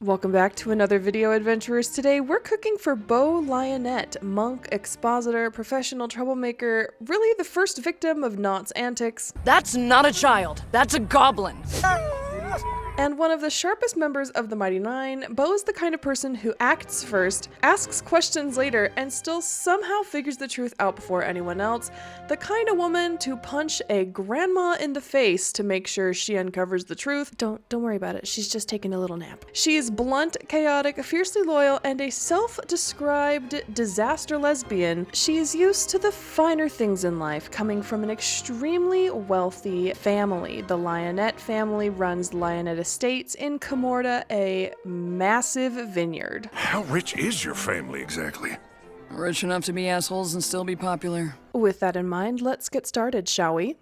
Welcome back to another video, adventurers. Today we're cooking for Beau Lionett, monk, expositor, professional troublemaker, really the first victim of Knott's antics. That's not a child, that's a goblin. And one of the sharpest members of the Mighty Nein. Beau is the kind of person who acts first, asks questions later, and still somehow figures the truth out before anyone else. The kind of woman to punch a grandma in the face to make sure she uncovers the truth. Don't worry about it, she's just taking a little nap. She's blunt, chaotic, fiercely loyal, and a self-described disaster lesbian. She's used to the finer things in life, coming from an extremely wealthy family. The Lionett family runs Lionett Estates in Camorta, a massive vineyard. How rich is your family exactly? Rich enough to be assholes and still be popular. With that in mind, let's get started, shall we?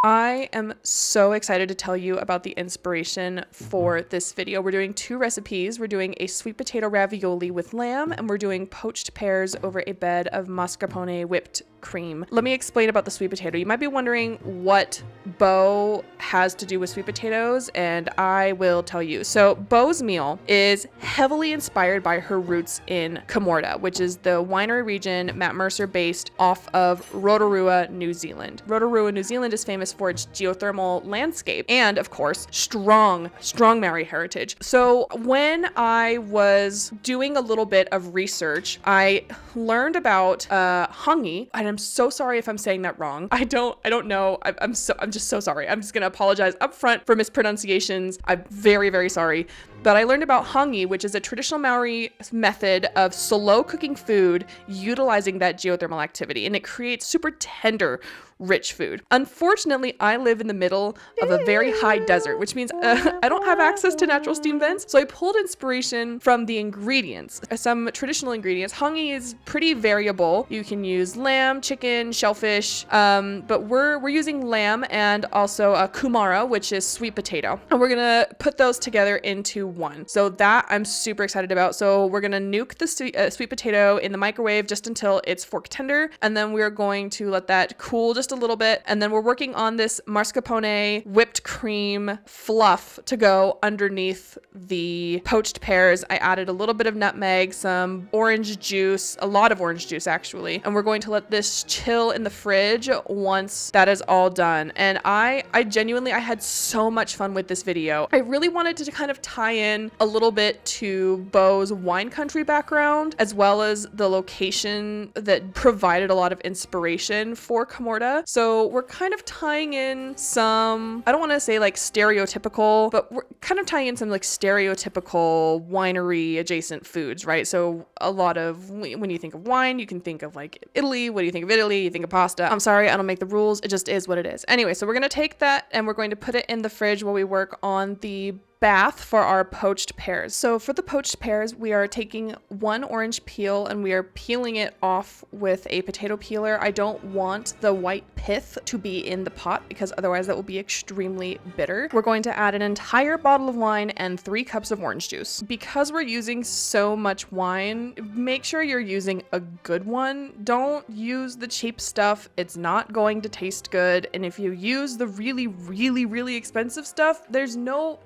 I am so excited to tell you about the inspiration for this video. We're doing two recipes. We're doing a sweet potato ravioli with lamb, and we're doing poached pears over a bed of mascarpone whipped cream. Let me explain about the sweet potato. You might be wondering what Beau has to do with sweet potatoes, and I will tell you. So Beau's meal is heavily inspired by her roots in Camorta, which is the winery region Matt Mercer based off of Rotorua, New Zealand. Rotorua, New Zealand is famous for its geothermal landscape and, of course, strong Maori heritage. So when I was doing a little bit of research, I learned about hongi, and I'm so sorry if I'm saying that wrong. I don't know. I'm just so sorry. I'm just gonna apologize up front for mispronunciations. I'm very, very sorry. But I learned about hongi, which is a traditional Maori method of slow cooking food utilizing that geothermal activity, and it creates super tender, rich food. Unfortunately, I live in the middle of a very high desert, which means I don't have access to natural steam vents. So I pulled inspiration from the ingredients, some traditional ingredients. Hongi is pretty variable. You can use lamb, chicken, shellfish, but we're using lamb and also a kumara, which is sweet potato. And we're gonna put those together into one. So that I'm super excited about. So we're gonna nuke the sweet potato in the microwave just until it's fork tender, and then we're going to let that cool just a little bit, and then we're working on this mascarpone whipped cream fluff to go underneath the poached pears. I added a little bit of nutmeg, some orange juice, a lot of orange juice actually, and we're going to let this chill in the fridge once that is all done. And I genuinely had so much fun with this video. I really wanted to kind of tie in a little bit to Beau's wine country background, as well as the location that provided a lot of inspiration for Camorta. So we're kind of tying in some, I don't want to say like stereotypical, but we're kind of tying in some like stereotypical winery adjacent foods, right? So a lot of, when you think of wine, you can think of like Italy. What do you think of Italy? You think of pasta. I'm sorry, I don't make the rules. It just is what it is. Anyway, so we're going to take that and we're going to put it in the fridge while we work on the bath for our poached pears. So for the poached pears, we are taking one orange peel and we are peeling it off with a potato peeler. I don't want the white pith to be in the pot because otherwise that will be extremely bitter. We're going to add an entire bottle of wine and 3 cups of orange juice. Because we're using so much wine, make sure you're using a good one. Don't use the cheap stuff. It's not going to taste good. And if you use the really, really, really expensive stuff, there's no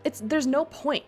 point.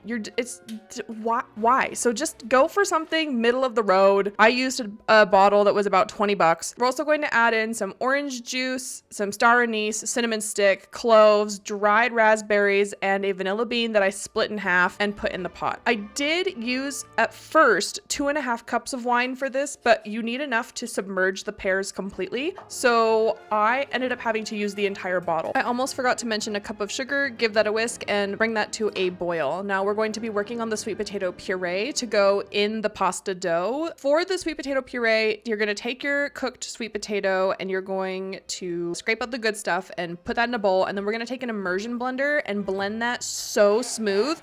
Why? So just go for something middle of the road. I used a bottle that was about 20 bucks. We're also going to add in some orange juice, some star anise, cinnamon stick, cloves, dried raspberries, and a vanilla bean that I split in half and put in the pot. I did use at first 2.5 cups of wine for this, but you need enough to submerge the pears completely. So I ended up having to use the entire bottle. I almost forgot to mention a cup of sugar. Give that a whisk and bring that to a boil. Now we're going to be working on the sweet potato puree to go in the pasta dough. For the sweet potato puree, you're going to take your cooked sweet potato and you're going to scrape out the good stuff and put that in a bowl. And then we're going to take an immersion blender and blend that so smooth.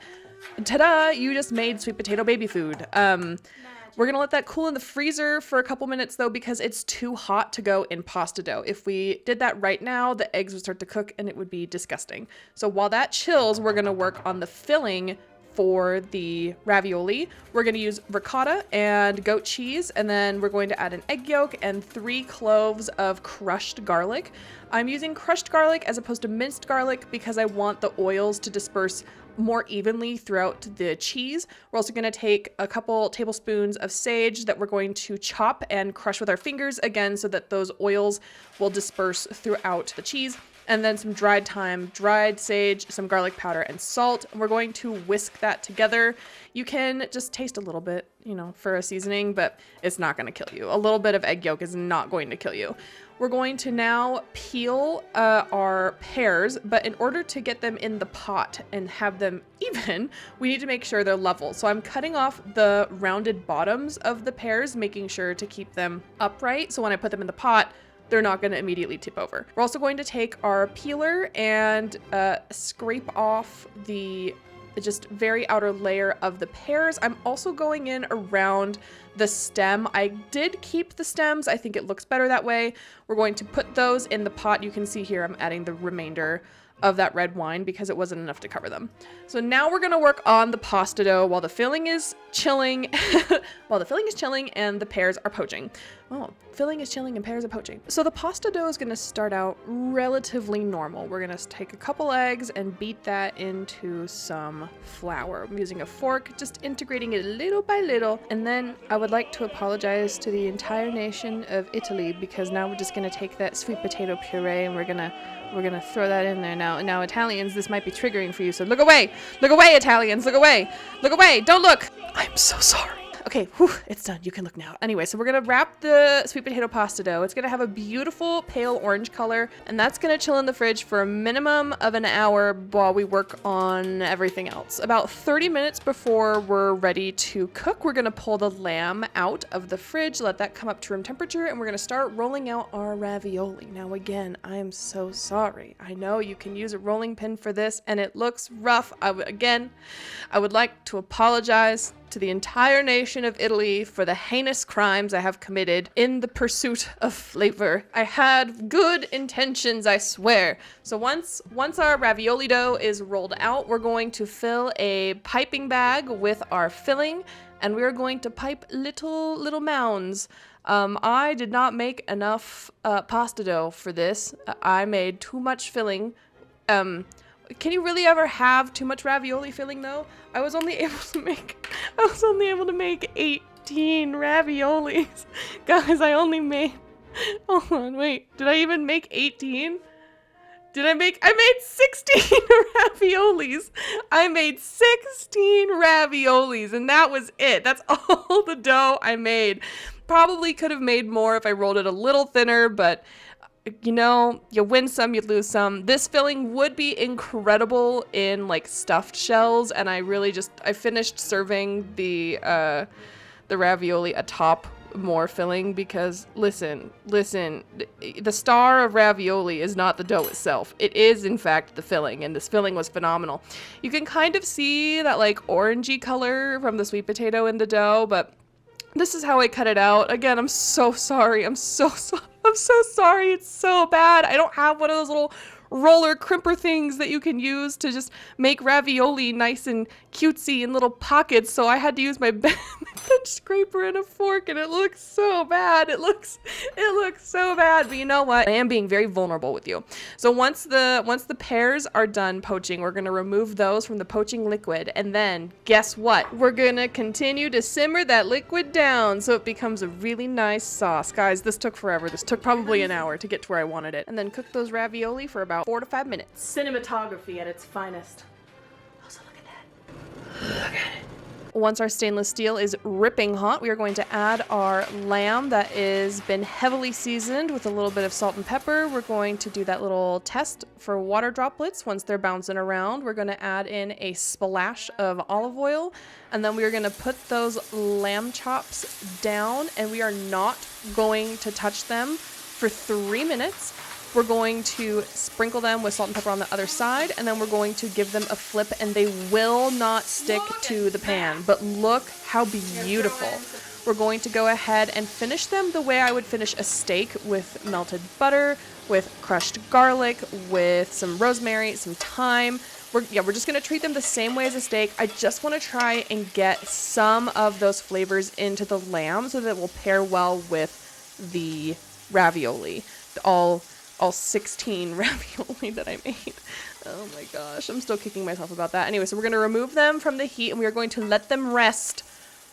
Ta-da! You just made sweet potato baby food. We're gonna let that cool in the freezer for a couple minutes though, because it's too hot to go in pasta dough. If we did that right now, the eggs would start to cook and it would be disgusting. So while that chills, we're gonna work on the filling for the ravioli. We're going to use ricotta and goat cheese, and then we're going to add an egg yolk and 3 cloves of crushed garlic. I'm using crushed garlic as opposed to minced garlic because I want the oils to disperse more evenly throughout the cheese. We're also going to take a couple tablespoons of sage that we're going to chop and crush with our fingers again so that those oils will disperse throughout the cheese. And then some dried thyme, dried sage, some garlic powder, and salt. And we're going to whisk that together. You can just taste a little bit, you know, for a seasoning, but it's not going to kill you. A little bit of egg yolk is not going to kill you. We're going to now peel our pears, but in order to get them in the pot and have them even, we need to make sure they're level. So I'm cutting off the rounded bottoms of the pears, making sure to keep them upright. So when I put them in the pot, they're not going to immediately tip over. We're also going to take our peeler and scrape off the just very outer layer of the pears. I'm also going in around the stem. I did keep the stems. I think it looks better that way. We're going to put those in the pot. You can see here I'm adding the remainder of that red wine because it wasn't enough to cover them. So now we're gonna work on the pasta dough while the filling is chilling, and the pears are poaching. Oh, filling is chilling and pears are poaching. So the pasta dough is gonna start out relatively normal. We're gonna take a couple eggs and beat that into some flour. I'm using a fork, just integrating it little by little. And then I would like to apologize to the entire nation of Italy because now we're just gonna take that sweet potato puree and we're gonna throw that in there now. Now, Italians, this might be triggering for you, so look away! Look away, Italians! Look away! Look away! Don't look! I'm so sorry. Okay, whew, it's done. You can look now. Anyway, so we're gonna wrap the sweet potato pasta dough. It's gonna have a beautiful pale orange color, and that's gonna chill in the fridge for a minimum of an hour while we work on everything else. About 30 minutes before we're ready to cook, we're gonna pull the lamb out of the fridge, let that come up to room temperature, and we're gonna start rolling out our ravioli. Now again, I am so sorry. I know you can use a rolling pin for this, and it looks rough. I would like to apologize to the entire nation of Italy for the heinous crimes I have committed in the pursuit of flavor. I had good intentions, I swear. So once our ravioli dough is rolled out, we're going to fill a piping bag with our filling, and we're going to pipe little mounds. I did not make enough pasta dough for this. I made too much filling. Can you really ever have too much ravioli filling though? I was only able to make 18 raviolis. Guys, I made, did I even make 18? I made 16 raviolis. I made 16 raviolis and that was it. That's all the dough I made. Probably could have made more if I rolled it a little thinner, but you know, you win some, you lose some. This filling would be incredible in like stuffed shells, and I finished serving the ravioli atop more filling because listen, the star of ravioli is not the dough itself. It is in fact the filling, and this filling was phenomenal. You can kind of see that like orangey color from the sweet potato in the dough, but this is how I cut it out. Again, I'm so sorry. I'm so sorry. It's so bad. I don't have one of those little roller crimper things that you can use to just make ravioli nice and cutesy in little pockets, so I had to use my bench scraper and a fork, and it looks so bad. It looks so bad, but you know what? I am being very vulnerable with you. So once the pears are done poaching, we're gonna remove those from the poaching liquid, and then guess what? We're gonna continue to simmer that liquid down so it becomes a really nice sauce. Guys, this took forever. This took probably an hour to get to where I wanted it, and then cook those ravioli for about 4 to 5 minutes. Cinematography at its finest. Also, look at that. Look at it. Once our stainless steel is ripping hot, we are going to add our lamb that has been heavily seasoned with a little bit of salt and pepper. We're going to do that little test for water droplets. Once they're bouncing around, we're going to add in a splash of olive oil, and then we are going to put those lamb chops down, and we are not going to touch them for 3 minutes. We're going to sprinkle them with salt and pepper on the other side, and then we're going to give them a flip, and they will not stick to the pan. But look how beautiful. We're going to go ahead and finish them the way I would finish a steak, with melted butter, with crushed garlic, with some rosemary, some thyme. we're just gonna treat them the same way as a steak. I just want to try and get some of those flavors into the lamb so that it will pair well with the ravioli, all 16 ravioli that I made. Oh my gosh, I'm still kicking myself about that. Anyway, so we're gonna remove them from the heat and we are going to let them rest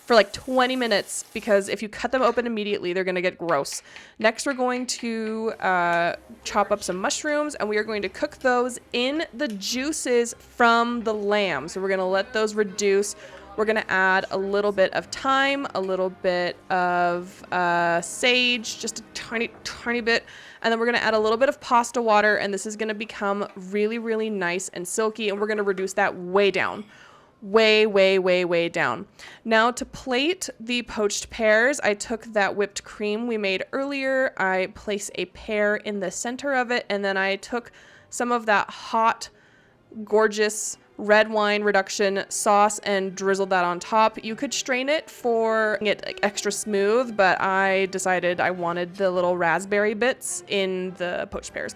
for like 20 minutes because if you cut them open immediately, they're going to get gross. Next, we're going to chop up some mushrooms and we are going to cook those in the juices from the lamb. So we're going to let those reduce. We're going to add a little bit of thyme, a little bit of sage, just a tiny bit. And then we're going to add a little bit of pasta water and this is going to become really, really nice and silky. And we're going to reduce that way down. Way down. Now to plate the poached pears, I took that whipped cream we made earlier. I placed a pear in the center of it, and then I took some of that hot, gorgeous red wine reduction sauce and drizzled that on top. You could strain it for it like extra smooth, but I decided I wanted the little raspberry bits in the poached pears.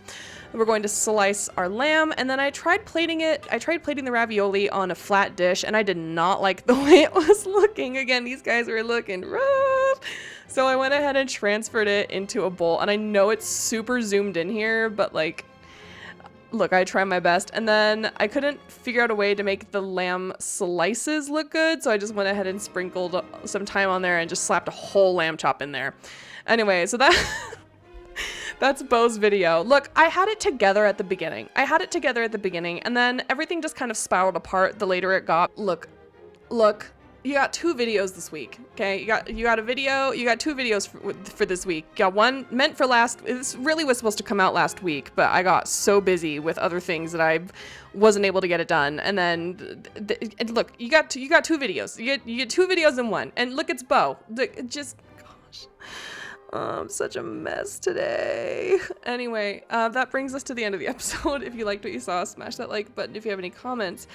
We're going to slice our lamb, and then I tried plating the ravioli on a flat dish, and I did not like the way it was looking. Again, these guys were looking rough. So I went ahead and transferred it into a bowl, and I know it's super zoomed in here, but like, look, I tried my best. And then I couldn't figure out a way to make the lamb slices look good, so I just went ahead and sprinkled some thyme on there and just slapped a whole lamb chop in there. Anyway, so that's Beau's video. Look, I had it together at the beginning. And then everything just kind of spiraled apart the later it got. Look, you got 2 videos this week, okay? You got a video, you got 2 videos for this week. You got one meant for this really was supposed to come out last week, but I got so busy with other things that I wasn't able to get it done. And then, look, you got 2 videos. You get 2 videos in one. And look, it's Beau. Gosh. I'm such a mess today. Anyway, that brings us to the end of the episode. If you liked what you saw, smash that like button. If you have any comments,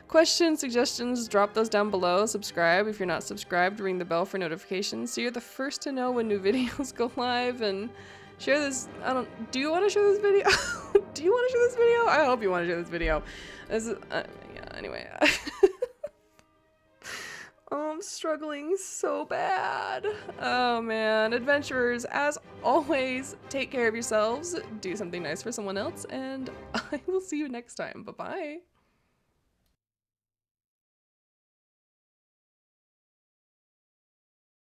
questions, suggestions, drop those down below. Subscribe if you're not subscribed. Ring the bell for notifications so you're the first to know when new videos go live. And share this. Do you want to share this video? Do you want to share this video? I hope you want to share this video. Anyway. Oh, I'm struggling so bad. Oh man, adventurers, as always, take care of yourselves, do something nice for someone else, and I will see you next time. Bye-bye.